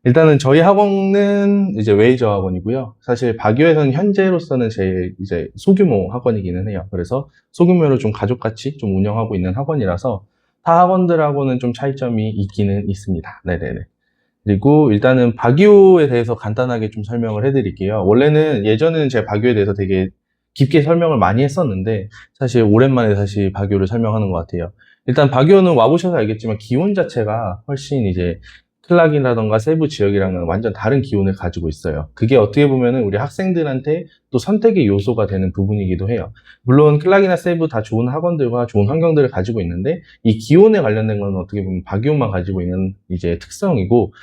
일단은 저희 학원은 이제 웨이저 학원이고요. 사실 박유에서는 현재로서는 제일 이제 소규모 학원이기는 해요. 그래서 소규모로 좀 가족같이 좀 운영하고 있는 학원이라서 타 학원들하고는 좀 차이점이 있기는 있습니다. 네네네. 그리고 일단은 박유에 대해서 간단하게 좀 설명을 해드릴게요. 원래는 예전에는 제가 박유에 대해서 되게 깊게 설명을 많이 했었는데 사실 오랜만에 다시 박유를 설명하는 것 같아요. 일단 박유는 와보셔서 알겠지만 기온 자체가 훨씬 이제 클락이라던가 세부 지역이랑은 완전 다른 기온을 가지고 있어요. 그게 어떻게 보면은 우리 학생들한테 또 선택의 요소가 되는 부분이기도 해요. 물론 클락이나 세부 다 좋은 학원들과 좋은 환경들을 가지고 있는데 이 기온에 관련된 건 어떻게 보면 박유만 가지고 있는 이제 특성이고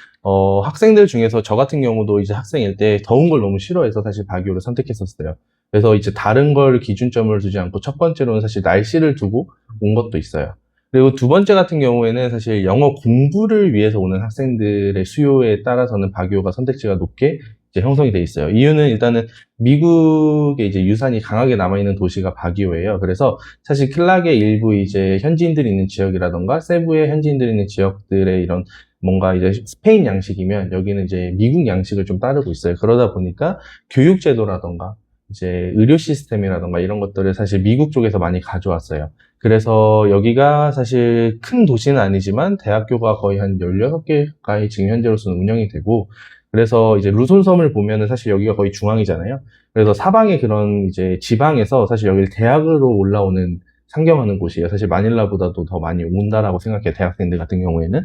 학생들 중에서 저 같은 경우도 이제 학생일 때 더운 걸 너무 싫어해서 사실 박유를 선택했었어요. 그래서 이제 다른 걸 기준점을 두지 않고 첫 번째로는 사실 날씨를 두고 온 것도 있어요. 그리고 두 번째 같은 경우에는 사실 영어 공부를 위해서 오는 학생들의 수요에 따라서는 박유가 선택지가 높게 이제 형성이 돼 있어요. 이유는 일단은 미국의 이제 유산이 강하게 남아있는 도시가 박유예요. 그래서 사실 클락의 일부 이제 현지인들이 있는 지역이라던가 세부의 현지인들이 있는 지역들의 이런 뭔가 이제 스페인 양식이면 여기는 이제 미국 양식을 좀 따르고 있어요. 그러다 보니까 교육제도라던가 이제 의료 시스템이라던가 이런 것들을 사실 미국 쪽에서 많이 가져왔어요. 그래서 여기가 사실 큰 도시는 아니지만 대학교가 거의 한 16개가까지 지금 현재로서는 운영이 되고 그래서 이제 루손섬을 보면은 사실 여기가 거의 중앙이잖아요. 그래서 사방의 그런 이제 지방에서 사실 여기를 대학으로 올라오는 상경하는 곳이에요. 사실 마닐라보다도 더 많이 온다라고 생각해요. 대학생들 같은 경우에는.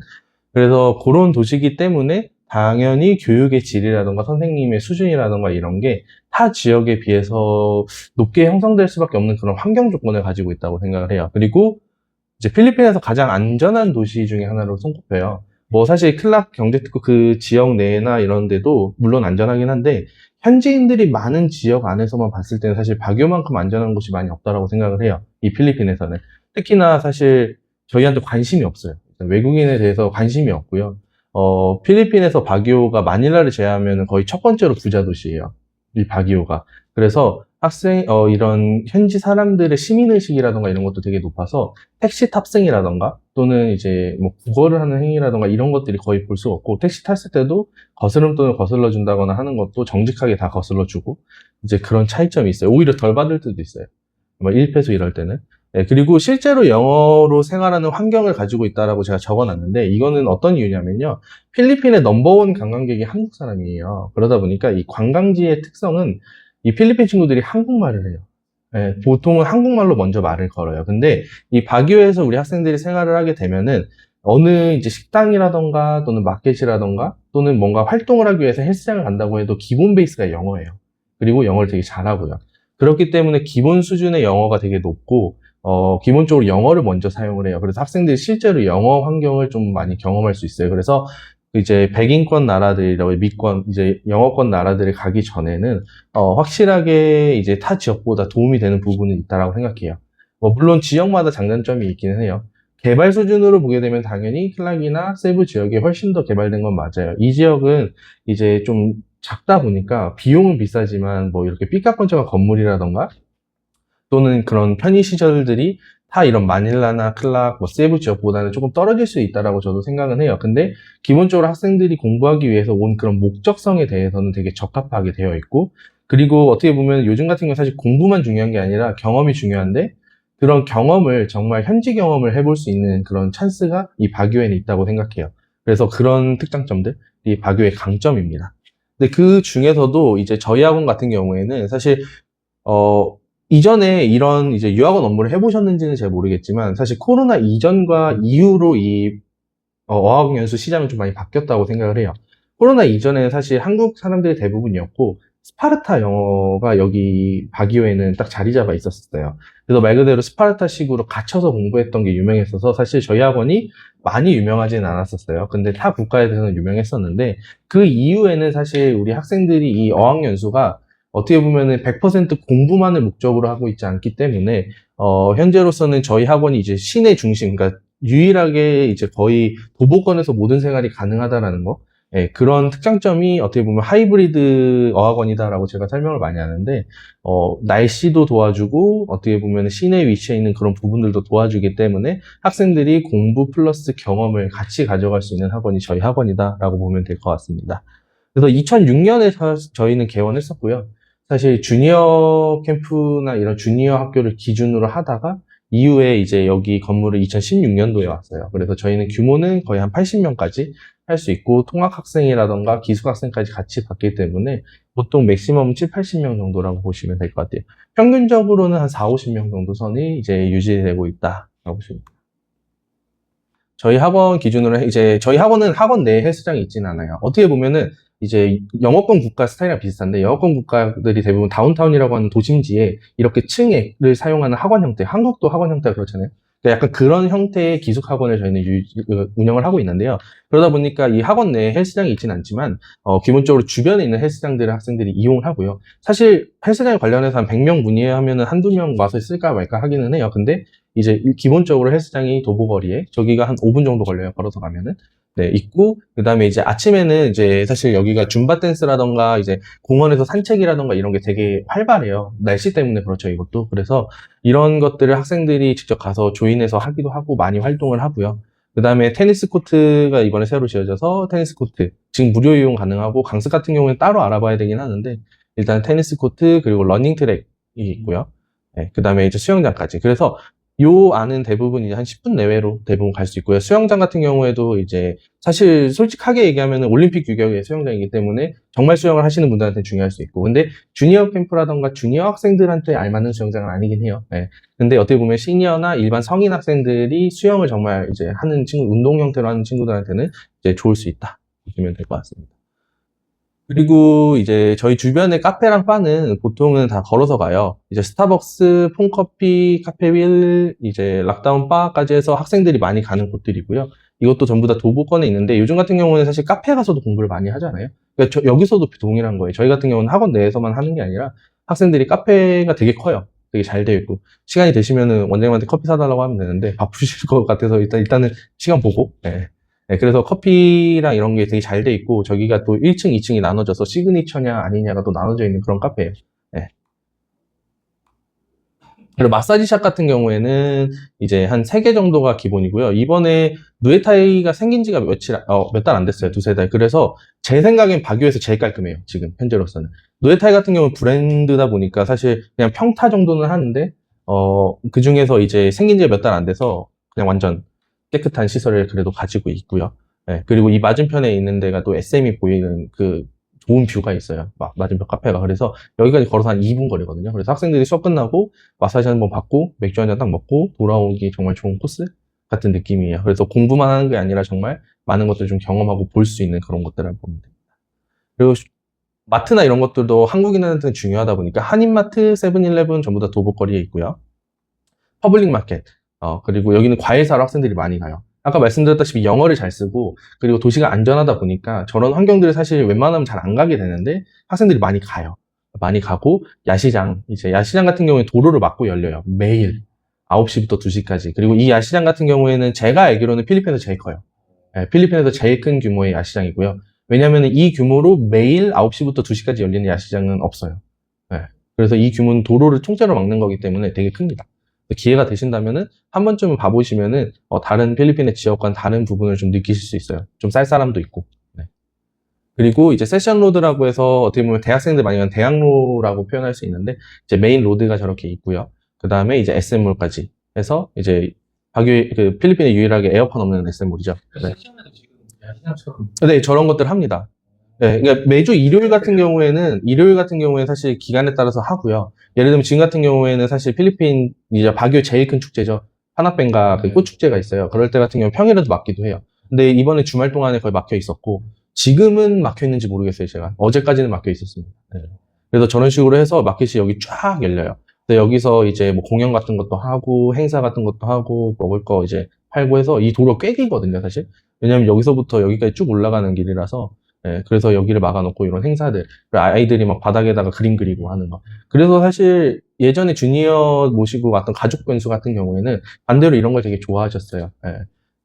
그래서 그런 도시이기 때문에 당연히 교육의 질이라던가 선생님의 수준이라던가 이런 게 타 지역에 비해서 높게 형성될 수밖에 없는 그런 환경 조건을 가지고 있다고 생각을 해요. 그리고 이제 필리핀에서 가장 안전한 도시 중에 하나로 손꼽혀요. 뭐 사실 클락 경제특구 그 지역 내나 이런 데도 물론 안전하긴 한데 현지인들이 많은 지역 안에서만 봤을 때는 사실 바교만큼 안전한 곳이 많이 없다라고 생각을 해요. 이 필리핀에서는. 특히나 사실 저희한테 관심이 없어요. 외국인에 대해서 관심이 없고요. 필리핀에서 바기오가 마닐라를 제외하면 거의 첫 번째로 부자 도시예요. 이 바기오가. 그래서 이런 현지 사람들의 시민의식이라던가 이런 것도 되게 높아서 택시 탑승이라던가 또는 이제 뭐 국어를 하는 행위라던가 이런 것들이 거의 볼 수가 없고 택시 탔을 때도 거스름돈을 거슬러 준다거나 하는 것도 정직하게 다 거슬러 주고 이제 그런 차이점이 있어요. 오히려 덜 받을 때도 있어요. 뭐 1페소 이럴 때는. 네, 그리고 실제로 영어로 생활하는 환경을 가지고 있다라고 제가 적어놨는데 이거는 어떤 이유냐면요. 필리핀의 넘버원 관광객이 한국 사람이에요. 그러다 보니까 이 관광지의 특성은 이 필리핀 친구들이 한국말을 해요. 예, 보통은 한국말로 먼저 말을 걸어요. 근데 이 바기오에서 우리 학생들이 생활을 하게 되면은 어느 이제 식당이라던가 또는 마켓이라던가 또는 뭔가 활동을 하기 위해서 헬스장을 간다고 해도 기본 베이스가 영어예요. 그리고 영어를 되게 잘하고요. 그렇기 때문에 기본 수준의 영어가 되게 높고 기본적으로 영어를 먼저 사용을 해요. 그래서 학생들이 실제로 영어 환경을 좀 많이 경험할 수 있어요. 그래서 이제 백인권 나라들이라고 미권 이제 영어권 나라들에 가기 전에는 확실하게 이제 타 지역보다 도움이 되는 부분은 있다라고 생각해요. 뭐 물론 지역마다 장단점이 있기는 해요. 개발 수준으로 보게 되면 당연히 클락이나 세부 지역이 훨씬 더 개발된 건 맞아요. 이 지역은 이제 좀 작다 보니까 비용은 비싸지만 뭐 이렇게 삐까뻔쩍한 건물이라던가 또는 그런 편의시설들이 다 이런 마닐라나 클락, 뭐 세부 지역보다는 조금 떨어질 수 있다라고 저도 생각은 해요. 근데 기본적으로 학생들이 공부하기 위해서 온 그런 목적성에 대해서는 되게 적합하게 되어 있고, 그리고 어떻게 보면 요즘 같은 경우 사실 공부만 중요한 게 아니라 경험이 중요한데, 그런 경험을 정말 현지 경험을 해볼 수 있는 그런 찬스가 이 바교에는 있다고 생각해요. 그래서 그런 특장점들이 바교의 강점입니다. 근데 그 중에서도 이제 저희 학원 같은 경우에는 사실 이전에 이런 이제 유학원 업무를 해보셨는지는 잘 모르겠지만 사실 코로나 이전과 이후로 이 어학연수 시장은 좀 많이 바뀌었다고 생각을 해요. 코로나 이전에는 사실 한국 사람들이 대부분이었고 스파르타 영어가 여기 바기오에는 딱 자리 잡아 있었어요. 그래서 말 그대로 스파르타식으로 갇혀서 공부했던 게 유명했어서 사실 저희 학원이 많이 유명하지는 않았었어요. 근데 타 국가에 대해서는 유명했었는데 그 이후에는 사실 우리 학생들이 이 어학연수가 어떻게 보면은 100% 공부만을 목적으로 하고 있지 않기 때문에 현재로서는 저희 학원이 이제 시내 중심, 그러니까 유일하게 이제 거의 도보권에서 모든 생활이 가능하다라는 거. 예, 그런 특장점이 어떻게 보면 하이브리드 어학원이다라고 제가 설명을 많이 하는데, 날씨도 도와주고, 어떻게 보면 시내에 위치해 있는 그런 부분들도 도와주기 때문에 학생들이 공부 플러스 경험을 같이 가져갈 수 있는 학원이 저희 학원이다라고 보면 될 것 같습니다. 그래서 2006년에 저희는 개원했었고요. 사실 주니어 캠프나 이런 주니어 학교를 기준으로 하다가 이후에 이제 여기 건물을 2016년도에 왔어요. 그래서 저희는 규모는 거의 한 80명까지 할 수 있고 통학학생이라던가 기숙학생까지 같이 받기 때문에 보통 맥시멈 7, 80명 정도라고 보시면 될 것 같아요. 평균적으로는 한 4, 50명 정도 선이 이제 유지되고 있다라고 보시면 돼요. 저희 학원 기준으로 이제 저희 학원은 학원 내에 헬스장이 있지는 않아요. 어떻게 보면은 이제 영어권 국가 스타일이랑 비슷한데 영어권 국가들이 대부분 다운타운이라고 하는 도심지에 이렇게 층을 사용하는 학원 형태, 한국도 학원 형태가 그렇잖아요. 그러니까 약간 그런 형태의 기숙 학원을 저희는 운영을 하고 있는데요. 그러다 보니까 이 학원 내에 헬스장이 있지는 않지만 기본적으로 주변에 있는 헬스장들을 학생들이 이용을 하고요. 사실 헬스장 관련해서 한 100명 문의하면은 한두 명 와서 쓸까 말까 하기는 해요. 근데 이제 기본적으로 헬스장이 도보거리에 저기가 한 5분 정도 걸려요. 걸어서 가면은. 네, 있고, 그 다음에 이제 아침에는 이제 사실 여기가 줌바 댄스라던가 이제 공원에서 산책이라던가 이런 게 되게 활발해요. 날씨 때문에 그렇죠, 이것도. 그래서 이런 것들을 학생들이 직접 가서 조인해서 하기도 하고 많이 활동을 하고요. 그 다음에 테니스 코트가 이번에 새로 지어져서 테니스 코트. 지금 무료 이용 가능하고 강습 같은 경우는 따로 알아봐야 되긴 하는데 일단 테니스 코트 그리고 러닝 트랙이 있고요. 네, 그 다음에 이제 수영장까지. 그래서 요 안은 대부분 이제 한 10분 내외로 대부분 갈 수 있고요. 수영장 같은 경우에도 이제 사실 솔직하게 얘기하면 올림픽 규격의 수영장이기 때문에 정말 수영을 하시는 분들한테 중요할 수 있고 근데 주니어 캠프라던가 주니어 학생들한테 알맞는 수영장은 아니긴 해요. 네. 근데 어떻게 보면 시니어나 일반 성인 학생들이 수영을 정말 이제 하는 친구, 운동 형태로 하는 친구들한테는 이제 좋을 수 있다 보시면 될 것 같습니다. 그리고 이제 저희 주변에 카페랑 바는 보통은 다 걸어서 가요. 이제 스타벅스, 폰커피, 카페윌, 이제 락다운 바까지 해서 학생들이 많이 가는 곳들이고요. 이것도 전부 다 도보권에 있는데 요즘 같은 경우는 사실 카페 가서도 공부를 많이 하잖아요. 그러니까 여기서도 동일한 거예요. 저희 같은 경우는 학원 내에서만 하는 게 아니라 학생들이 카페가 되게 커요. 되게 잘 되어 있고 시간이 되시면은 원장님한테 커피 사달라고 하면 되는데 바쁘실 것 같아서 일단은 시간 보고 네. 네, 그래서 커피랑 이런 게 되게 잘 돼 있고, 저기가 또 1층, 2층이 나눠져서 시그니처냐 아니냐가 또 나눠져 있는 그런 카페예요. 네. 그리고 마사지샵 같은 경우에는 이제 한 3개 정도가 기본이고요. 이번에 누에타이가 생긴 지가 몇 달 안 됐어요. 두세 달. 그래서 제 생각엔 바교에서 제일 깔끔해요. 지금, 현재로서는. 누에타이 같은 경우는 브랜드다 보니까 사실 그냥 평타 정도는 하는데, 그 중에서 이제 생긴 지 몇 달 안 돼서 그냥 완전 깨끗한 시설을 그래도 가지고 있고요. 네, 그리고 이 맞은편에 있는 데가 또 SM이 보이는 그 좋은 뷰가 있어요. 맞은편 카페가. 그래서 여기까지 걸어서 한 2분 거리거든요. 그래서 학생들이 수업 끝나고 마사지 한번 받고 맥주 한잔 딱 먹고 돌아오기 정말 좋은 코스 같은 느낌이에요. 그래서 공부만 하는 게 아니라 정말 많은 것들을 좀 경험하고 볼 수 있는 그런 것들을 보면 됩니다. 그리고 마트나 이런 것들도 한국인한테는 중요하다 보니까 한인마트, 세븐일레븐 전부 다 도보거리에 있고요. 퍼블릭 마켓, 그리고 여기는 과일 사러 학생들이 많이 가요. 아까 말씀드렸다시피 영어를 잘 쓰고 그리고 도시가 안전하다 보니까 저런 환경들을 사실 웬만하면 잘 안 가게 되는데 학생들이 많이 가요. 많이 가고 이제 야시장 같은 경우에 도로를 막고 열려요. 매일 9시부터 2시까지. 그리고 이 야시장 같은 경우에는 제가 알기로는 필리핀에서 제일 커요. 네, 필리핀에서 제일 큰 규모의 야시장이고요. 왜냐하면 이 규모로 매일 9시부터 2시까지 열리는 야시장은 없어요. 네, 그래서 이 규모는 도로를 통째로 막는 거기 때문에 되게 큽니다. 기회가 되신다면은 한 번쯤은 봐보시면은 다른 필리핀의 지역과는 다른 부분을 좀 느끼실 수 있어요. 좀 쌀쌀함도 있고. 네. 그리고 이제 세션 로드라고 해서 어떻게 보면 대학생들 많이 가는 대학로라고 표현할 수 있는데 이제 메인 로드가 저렇게 있고요. 그 다음에 이제 SM몰까지 해서 이제 그 필리핀에 유일하게 에어컨 없는 SM몰이죠. 네. 네, 저런 것들 합니다. 네, 그러니까 매주 일요일 같은 경우에는 사실 기간에 따라서 하고요. 예를 들면 지금 같은 경우에는 사실 필리핀 이제 바교 제일 큰 축제죠. 파나pen가 그 꽃축제가 있어요. 그럴 때 같은 경우 평일에도 막기도 해요. 근데 이번에 주말 동안에 거의 막혀 있었고 지금은 막혀 있는지 모르겠어요. 제가 어제까지는 막혀 있었습니다. 네. 그래서 저런 식으로 해서 마켓이 여기 쫙 열려요. 근데 여기서 이제 뭐 공연 같은 것도 하고 행사 같은 것도 하고 먹을 거 이제 팔고 해서 이 도로 꽤 길거든요, 사실. 왜냐면 여기서부터 여기까지 쭉 올라가는 길이라서 네, 그래서 여기를 막아놓고 이런 행사들, 아이들이 막 바닥에다가 그림 그리고 하는 거. 그래서 사실 예전에 주니어 모시고 왔던 가족 변수 같은 경우에는 반대로 이런 걸 되게 좋아하셨어요. 네.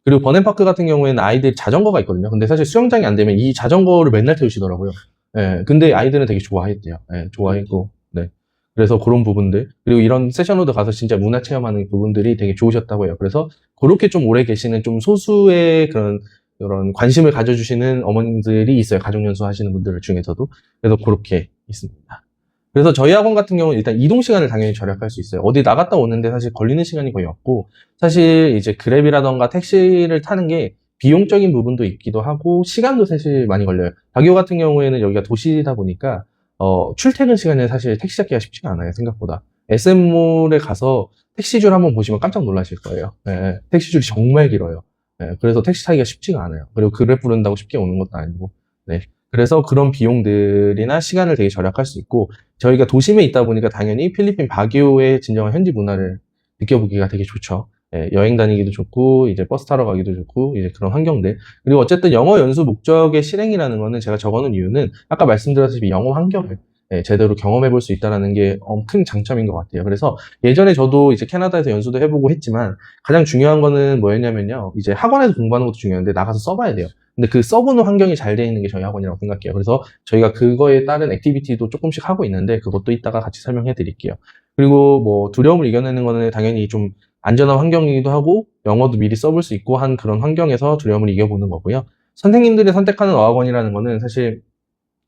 그리고 버넨파크 같은 경우에는 아이들이 자전거가 있거든요. 근데 사실 수영장이 안 되면 이 자전거를 맨날 태우시더라고요. 예, 근데 아이들은 되게 좋아했대요. 예, 좋아했고, 네. 그래서 그런 부분들, 그리고 이런 세션로드 가서 진짜 문화 체험하는 부분들이 되게 좋으셨다고 해요. 그래서 그렇게 좀 오래 계시는 좀 소수의 그런 관심을 가져주시는 어머님들이 있어요. 가족연수 하시는 분들 중에서도. 그래서 그렇게 있습니다. 그래서 저희 학원 같은 경우는 일단 이동 시간을 당연히 절약할 수 있어요. 어디 나갔다 오는데 사실 걸리는 시간이 거의 없고, 사실 이제 그랩이라던가 택시를 타는 게 비용적인 부분도 있기도 하고, 시간도 사실 많이 걸려요. 다교 같은 경우에는 여기가 도시다 보니까, 출퇴근 시간에 사실 택시 잡기가 쉽지가 않아요, 생각보다. SM몰에 가서 택시줄 한번 보시면 깜짝 놀라실 거예요. 예, 택시줄이 정말 길어요. 예, 그래서 택시 타기가 쉽지가 않아요. 그리고 그랩 부른다고 쉽게 오는 것도 아니고. 네. 그래서 그런 비용들이나 시간을 되게 절약할 수 있고, 저희가 도심에 있다 보니까 당연히 필리핀 바기오의 진정한 현지 문화를 느껴보기가 되게 좋죠. 예, 여행 다니기도 좋고, 이제 버스 타러 가기도 좋고, 이제 그런 환경들. 그리고 어쨌든 영어 연수 목적의 실행이라는 거는 제가 적어놓은 이유는 아까 말씀드렸다시피 영어 환경을 제대로 경험해 볼 수 있다는 게 큰 장점인 것 같아요. 그래서 예전에 저도 이제 캐나다에서 연수도 해보고 했지만 가장 중요한 거는 뭐였냐면요. 이제 학원에서 공부하는 것도 중요한데 나가서 써봐야 돼요. 근데 그 써보는 환경이 잘 돼 있는 게 저희 학원이라고 생각해요. 그래서 저희가 그거에 따른 액티비티도 조금씩 하고 있는데 그것도 이따가 같이 설명해 드릴게요. 그리고 뭐 두려움을 이겨내는 거는 당연히 좀 안전한 환경이기도 하고 영어도 미리 써볼 수 있고 한 그런 환경에서 두려움을 이겨보는 거고요. 선생님들이 선택하는 어학원이라는 거는 사실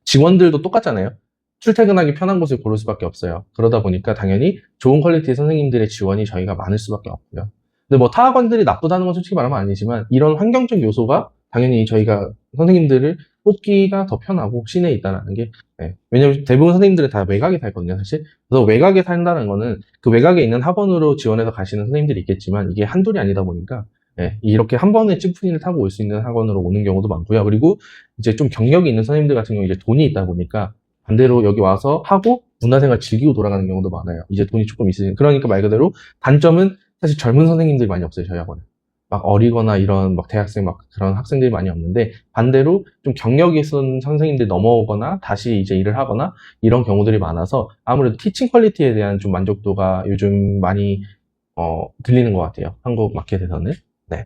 직원들도 똑같잖아요. 출퇴근하기 편한 곳을 고를 수밖에 없어요. 그러다 보니까 당연히 좋은 퀄리티의 선생님들의 지원이 저희가 많을 수밖에 없고요. 근데 뭐 타 학원들이 나쁘다는 건 솔직히 말하면 아니지만 이런 환경적 요소가 당연히 저희가 선생님들을 뽑기가 더 편하고 시내에 있다는 게 왜냐면 대부분 선생님들은 다 외곽에 살거든요, 사실. 그래서 외곽에 산다는 거는 그 외곽에 있는 학원으로 지원해서 가시는 선생님들이 있겠지만 이게 한둘이 아니다 보니까 이렇게 한 번에 찌푸리를 타고 올 수 있는 학원으로 오는 경우도 많고요. 그리고 이제 좀 경력이 있는 선생님들 같은 경우 이제 돈이 있다 보니까 반대로 여기 와서 하고 문화생활 즐기고 돌아가는 경우도 많아요. 이제 돈이 조금 있으신. 그러니까 말 그대로 단점은 사실 젊은 선생님들이 많이 없어요, 저희 학원은. 막 어리거나 이런 막 대학생 막 그런 학생들이 많이 없는데 반대로 좀 경력이 있은 선생님들이 넘어오거나 다시 이제 일을 하거나 이런 경우들이 많아서 아무래도 티칭 퀄리티에 대한 좀 만족도가 요즘 많이 들리는 것 같아요. 한국 마켓에서는. 네.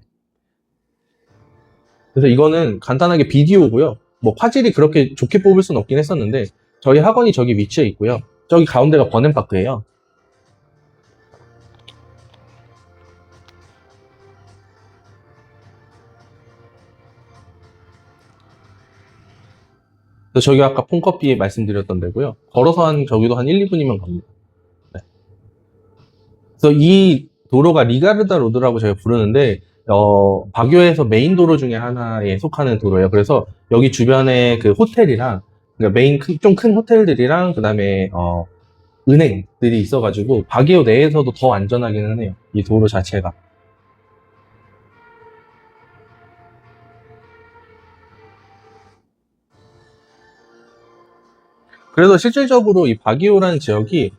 그래서 이거는 간단하게 비디오고요. 뭐 화질이 그렇게 좋게 뽑을 수는 없긴 했었는데 저희 학원이 저기 위치해 있고요. 저기 가운데가 버넨파크예요. 그래서 저기 아까 폰커피 말씀드렸던 데고요. 걸어서 저기도 한 1, 2분이면 갑니다. 네. 그래서 이 도로가 리가르다 로드라고 저희가 부르는데 바교에서 메인 도로 중에 하나에 속하는 도로예요. 그래서 여기 주변에 그 호텔이랑 그러니까 메인 좀 큰 호텔들이랑 그다음에 은행들이 있어가지고 바기오 내에서도 더 안전하기는 해요. 이 도로 자체가. 그래서 실질적으로 이 바기오라는 지역이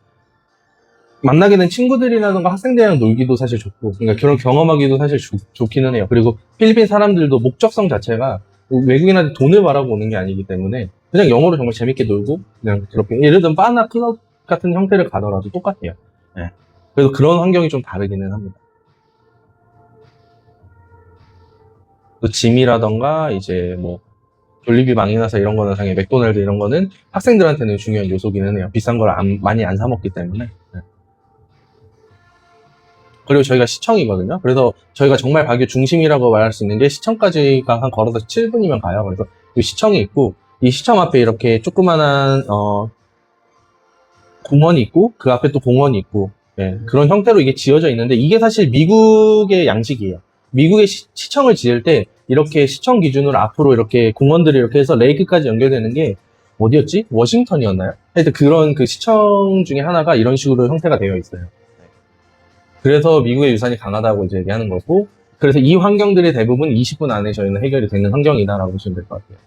만나게 된 친구들이라던가 학생들이랑 놀기도 사실 좋고, 그러니까 그런 경험하기도 사실 좋기는 해요. 그리고 필리핀 사람들도 목적성 자체가 외국인한테 돈을 바라고 오는 게 아니기 때문에 그냥 영어로 정말 재밌게 놀고 그냥 그렇게 예를 들면 바나 클럽 같은 형태를 가더라도 똑같아요. 예. 그래서 그런 환경이 좀 다르기는 합니다. 또 짐이라던가 이제 뭐 졸리비 망이나서 이런 거는 당연히 맥도날드 이런 거는 학생들한테는 중요한 요소기는 해요. 비싼 걸 많이 안 사 먹기 때문에. 네. 그리고 저희가 시청이거든요. 그래서 저희가 정말 바교 중심이라고 말할 수 있는 게 시청까지가 한 걸어서 7분이면 가요. 그래서 이 시청이 있고 이 시청 앞에 이렇게 조그만한 공원이 있고 그 앞에 또 공원이 있고 그런 형태로 이게 지어져 있는데 이게 사실 미국의 양식이에요. 미국의 시청을 지을 때 이렇게 시청 기준으로 앞으로 이렇게 공원들이 이렇게 해서 레이크까지 연결되는 게 어디였지? 워싱턴이었나요? 하여튼 그런 그 시청 중에 하나가 이런 식으로 형태가 되어 있어요. 그래서 미국의 유산이 강하다고 이제 얘기하는 거고, 그래서 이 환경들이 대부분 20분 안에 저희는 해결이 되는 환경이다라고 보시면 될 것 같아요.